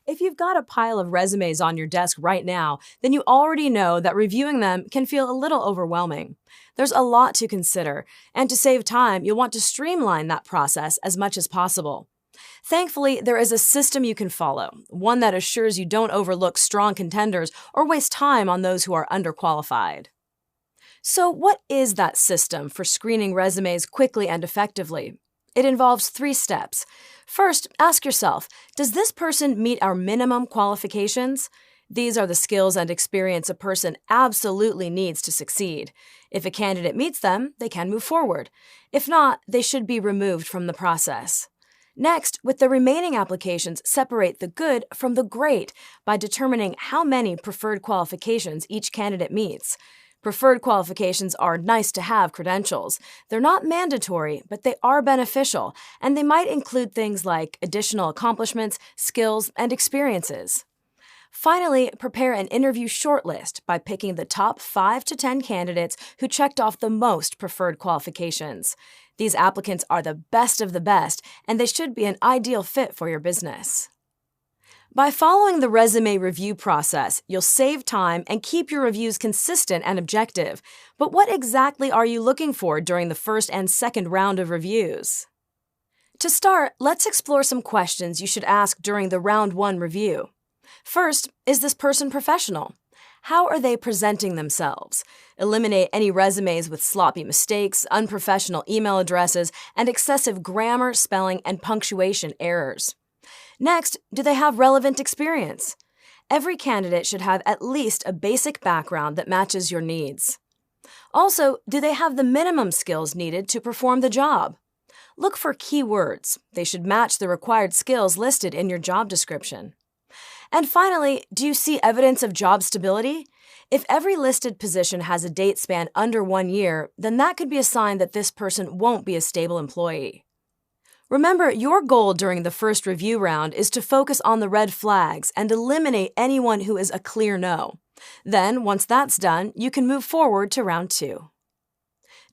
If you've got a pile of resumes on your desk right now, then you already know that reviewing them can feel a little overwhelming. There's a lot to consider, and to save time, you'll want to streamline that process as much as possible. Thankfully, there is a system you can follow, one that assures you don't overlook strong contenders or waste time on those who are underqualified. So, what is that system for screening resumes quickly and effectively? It involves 3 steps. First, ask yourself, does this person meet our minimum qualifications? These are the skills and experience a person absolutely needs to succeed. If a candidate meets them, they can move forward. If not, they should be removed from the process. Next, with the remaining applications, separate the good from the great by determining how many preferred qualifications each candidate meets. Preferred qualifications are nice-to-have credentials. They're not mandatory, but they are beneficial, and they might include things like additional accomplishments, skills, and experiences. Finally, prepare an interview shortlist by picking the top 5 to 10 candidates who checked off the most preferred qualifications. These applicants are the best of the best, and they should be an ideal fit for your business. By following the resume review process, you'll save time and keep your reviews consistent and objective. But what exactly are you looking for during the first and second round of reviews? To start, let's explore some questions you should ask during the round 1 review. First, is this person professional? How are they presenting themselves? Eliminate any resumes with sloppy mistakes, unprofessional email addresses, and excessive grammar, spelling, and punctuation errors. Next, do they have relevant experience? Every candidate should have at least a basic background that matches your needs. Also, do they have the minimum skills needed to perform the job? Look for key words. They should match the required skills listed in your job description. And finally, do you see evidence of job stability? If every listed position has a date span under 1 year, then that could be a sign that this person won't be a stable employee. Remember, your goal during the first review round is to focus on the red flags and eliminate anyone who is a clear no. Then, once that's done, you can move forward to round 2.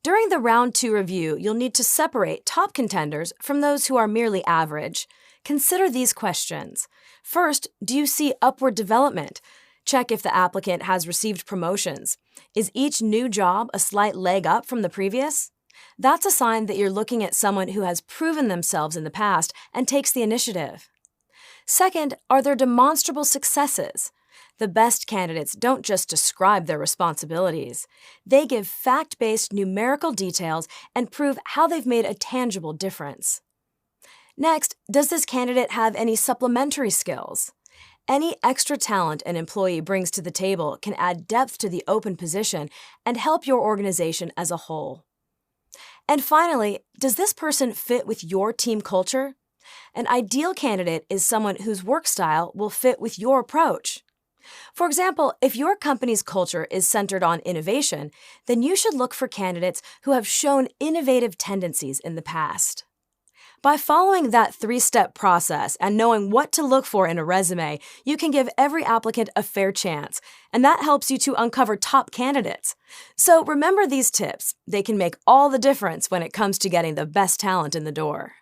During the round 2 review, you'll need to separate top contenders from those who are merely average. Consider these questions. First, do you see upward development? Check if the applicant has received promotions. Is each new job a slight leg up from the previous? That's a sign that you're looking at someone who has proven themselves in the past and takes the initiative. Second, are there demonstrable successes? The best candidates don't just describe their responsibilities. They give fact-based numerical details and prove how they've made a tangible difference. Next, does this candidate have any supplementary skills? Any extra talent an employee brings to the table can add depth to the open position and help your organization as a whole. And finally, does this person fit with your team culture? An ideal candidate is someone whose work style will fit with your approach. For example, if your company's culture is centered on innovation, then you should look for candidates who have shown innovative tendencies in the past. By following that 3-step process and knowing what to look for in a resume, you can give every applicant a fair chance, and that helps you to uncover top candidates. So remember these tips. They can make all the difference when it comes to getting the best talent in the door.